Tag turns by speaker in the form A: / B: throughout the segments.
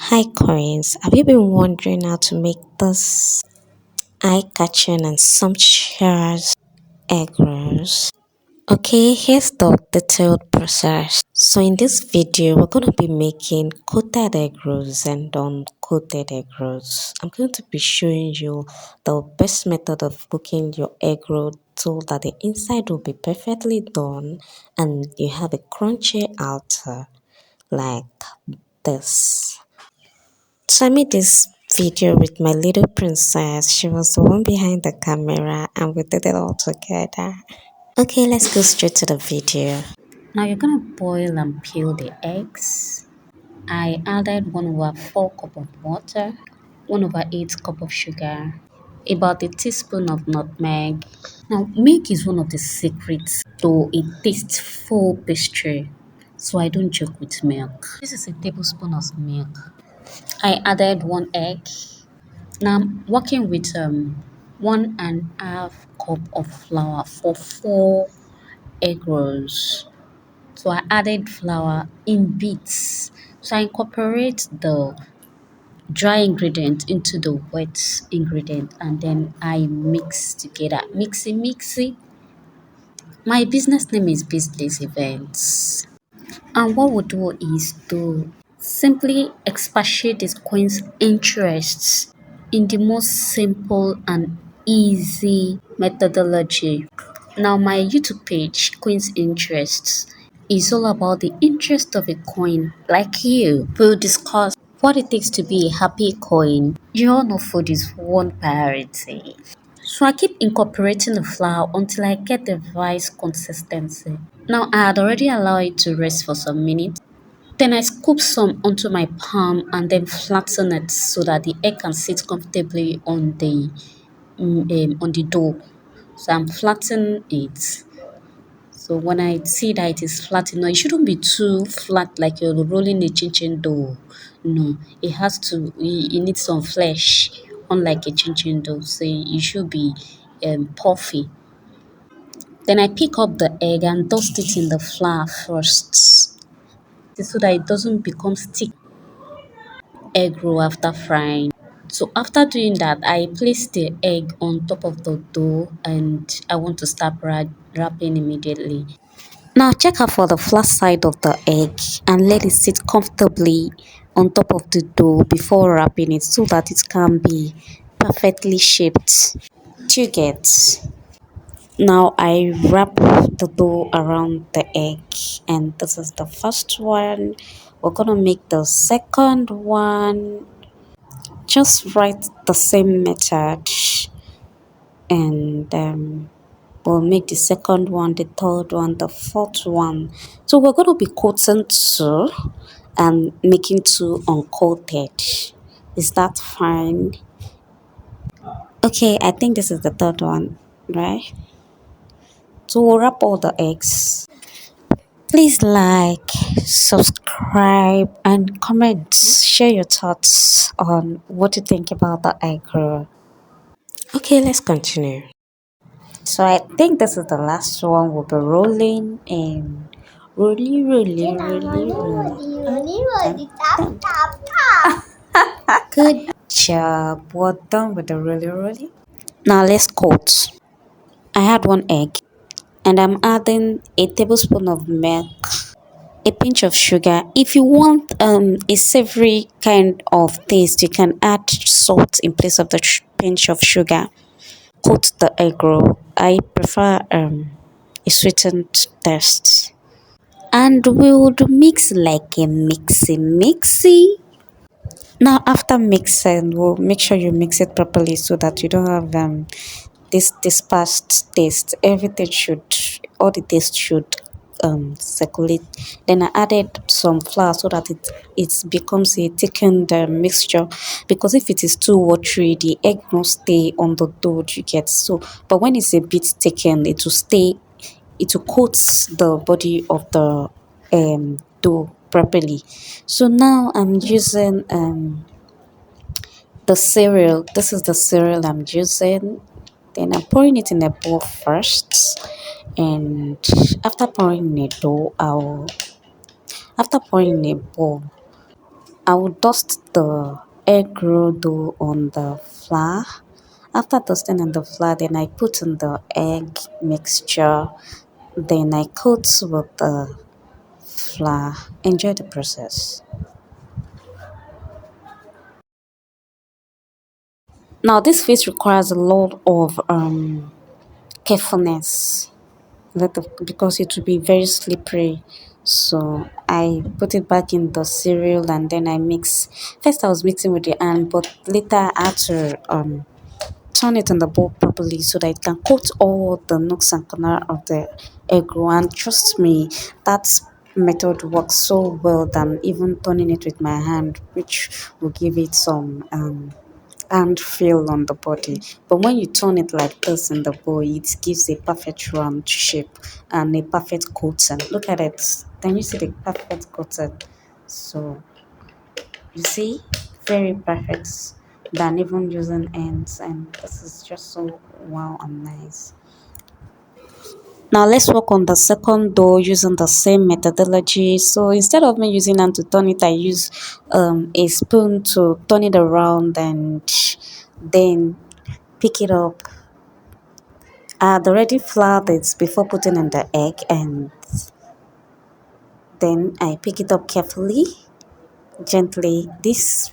A: Hi coins, have you been wondering how to make this eye-catching and sumptuous egg rolls? Okay, here's the detailed process. So in this video, we're going to be making coated egg rolls and uncoated egg rolls. I'm going to be showing you the best method of cooking your egg roll so that the inside will be perfectly done and you have a crunchy outer like this. So I made this video with my little princess. She was the one behind the camera and we did it all together. Okay, let's go straight to the video. Now you're gonna boil and peel the eggs. I added 1/4 cup of water, 1/8 cup of sugar, about a teaspoon of nutmeg. Now milk is one of the secrets, though it tastes full pastry. So I don't joke with milk. This is a tablespoon of milk. I added one egg. Now I'm working with 1.5 cup of flour for 4 egg rolls. So I added flour in bits. So I incorporate the dry ingredient into the wet ingredient and then I mix together. Mixy. My business name is Business Events. And what we do is to simply expatiate this coin's interests in the most simple and easy methodology. Now, my YouTube page, Queen's Interests, is all about the interest of a coin like you. We'll discuss what it takes to be a happy coin. You all know food is one priority. So I keep incorporating the flour until I get the rice consistency. Now I had already allowed it to rest for some minutes. Then I scoop some onto my palm and then flatten it so that the egg can sit comfortably on the dough. So I'm flattening it. So when I see that it is flat, it shouldn't be too flat like you're rolling a chin dough. No, it needs some flesh, unlike a chin dough. So it should be puffy. Then I pick up the egg and dust it in the flour first so that it doesn't become sticky egg roll after frying. So after doing that, I place the egg on top of the dough and I want to start wrapping immediately. Now check out for the flat side of the egg and let it sit comfortably on top of the dough before wrapping it so that it can be perfectly shaped. Do you get? Now I wrap the dough around the egg and this is the first one. We're gonna make the second one. Just write the same method and we'll make the second one, the third one, the fourth one. So we're gonna be coating 2 and making 2 uncoated. Is that fine? Okay, I think this is the third one, right? So we'll wrap all the eggs. Please like, subscribe, and comment. Share your thoughts on what you think about the egg roll. Okay, let's continue. So I think this is the last one we'll be rolling and rolly. Good job. We're done with the rolly. Now let's coat. I had 1 egg and I'm adding a tablespoon of milk, a pinch of sugar. If you want a savory kind of taste, you can add salt in place of the pinch of sugar. Coat the egg roll. I prefer a sweetened taste. And we would mix like a mixy. Now after mixing, we'll make sure you mix it properly so that you don't have this dispersed taste. All the taste should circulate. Then I added some flour so that it becomes a thickened mixture, because if it is too watery the egg won't stay on the dough, you get. So but when it's a bit thickened, it will coat the body of the dough properly. So now I'm using the cereal. This is the cereal I'm using. Then I'm pouring it in a bowl first, and after pouring in a bowl, I will dust the egg roll dough on the flour. After dusting on the flour, then I put in the egg mixture. Then I coat with the flour. Enjoy the process. Now this phase requires a lot of carefulness, because it will be very slippery. So I put it back in the cereal and then I mix. First I was mixing with the hand, but later I had to turn it in the bowl properly so that it can coat all the nooks and corners of the egg roll. And trust me, that method works so well than even turning it with my hand, which will give it some hand feel on the body. But when you turn it like this in the bowl, it gives a perfect round shape and a perfect coating. Look at it. Can you see the perfect coating? So you see, very perfect than even using ends, and this is just so wow and nice. Now let's work on the second dough using the same methodology. So instead of me using hand to turn it, I use a spoon to turn it around and then pick it up. I had already floured it before putting in the egg, and then I pick it up carefully, gently. This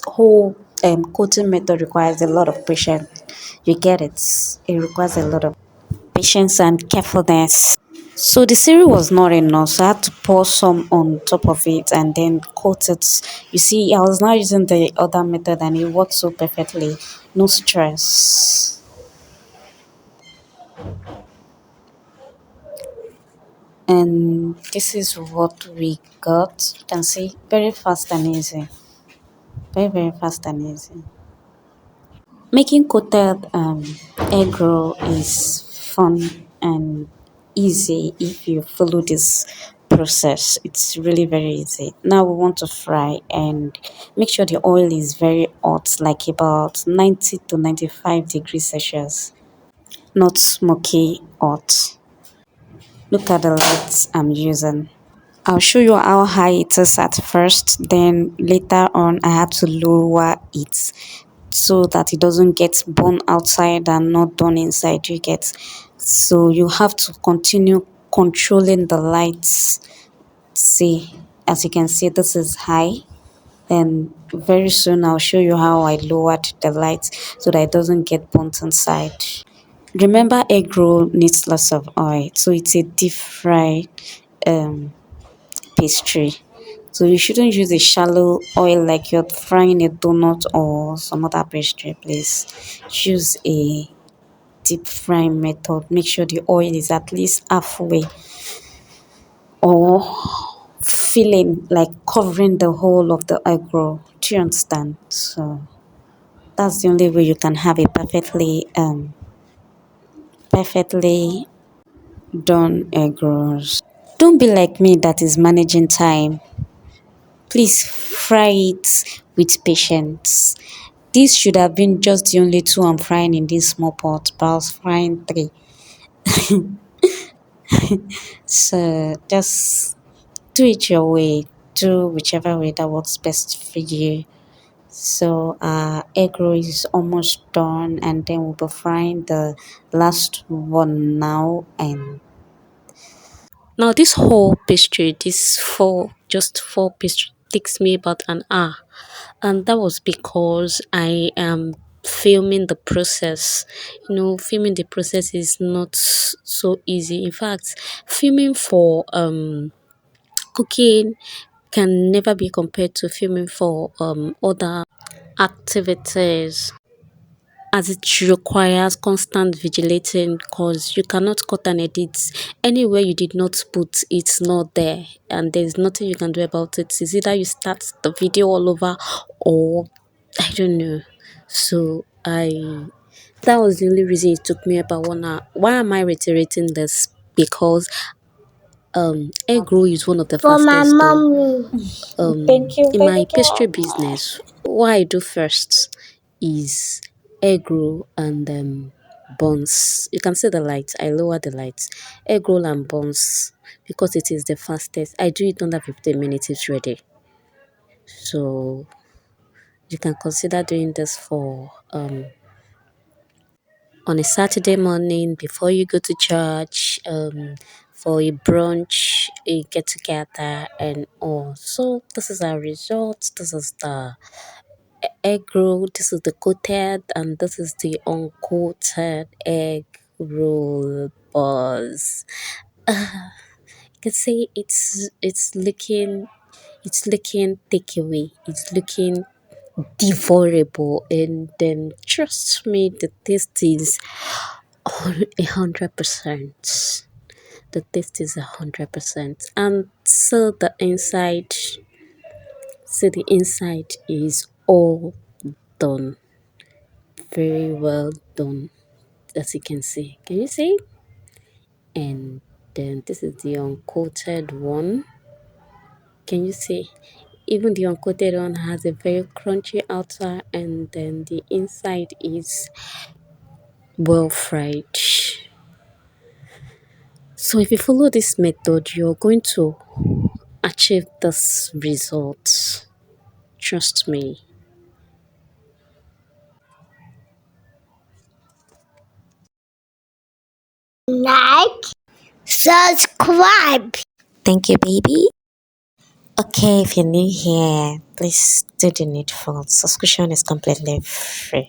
A: whole coating method requires a lot of patience. You get it. It requires a lot of patience and carefulness. So the cereal was not enough, so I had to pour some on top of it and then coat it. You see, I was now using the other method and it worked so perfectly. No stress. And this is what we got. You can see, very fast and easy. Very fast and easy. Making coated egg roll is fun and easy if you follow this process. It's really very easy. Now we want to fry, and make sure the oil is very hot, like about 90 to 95 degrees Celsius, not smoky hot. Look at the lights I'm using. I'll show you how high it is at first, then later on I had to lower it so that it doesn't get burned outside and not done inside. You get, so you have to continue controlling the lights. See, as you can see, this is high. Then very soon I'll show you how I lowered the lights so that it doesn't get burnt inside. Remember, egg roll needs lots of oil, so it's a deep fry um pastry. So you shouldn't use a shallow oil like you're frying a donut or some other pastry, please. Choose a deep frying method. Make sure the oil is at least halfway or filling, like covering the whole of the egg roll. Do you understand? So that's the only way you can have a perfectly done egg rolls. Don't be like me that is managing time. Please fry it with patience. This should have been just the only two I'm frying in this small pot, but I was frying three. So just do it your way. Do whichever way that works best for you. So egg roll is almost done, and then we'll be frying the last one now. And now this whole pastry, this four pastry takes me about an hour, and that was because I am filming the process. Filming the process is not so easy. In fact, filming for cooking can never be compared to filming for other activities, as it requires constant vigilating, because you cannot cut and edit. Anywhere you did not put, it's not there, and there's nothing you can do about it. It's either you start the video all over, or I don't know. So that was the only reason it took me about 1 hour. Why am I reiterating this? Because egg roll is one of the
B: For my
A: fastest though.
B: mommy. Thank you
A: In my
B: very
A: pastry
B: much.
A: business, what I do first is egg roll and buns. You can see the lights. I lower the lights. Egg roll and buns, because it is the fastest. I do it under 15 minutes. It's ready.
B: So you can consider doing this for on a Saturday morning before you go to church, for a brunch, a get together, and all. So this is our result. This is the egg roll. This is the coated, and this is the uncoated egg roll balls. You can see it's looking takeaway. It's looking devourable, and then trust me, the taste is 100%. The taste is 100%, and so the inside is all done, very well done, as you can see. Can you see? And then this is the uncoated one. Can you see? Even the uncoated one has a very crunchy outer, and then the inside is well fried. So if you follow this method, you're going to achieve this result. Trust me.
A: Like, subscribe. Thank you, baby. Okay, if you're new here, please do the needful. Subscription is completely free.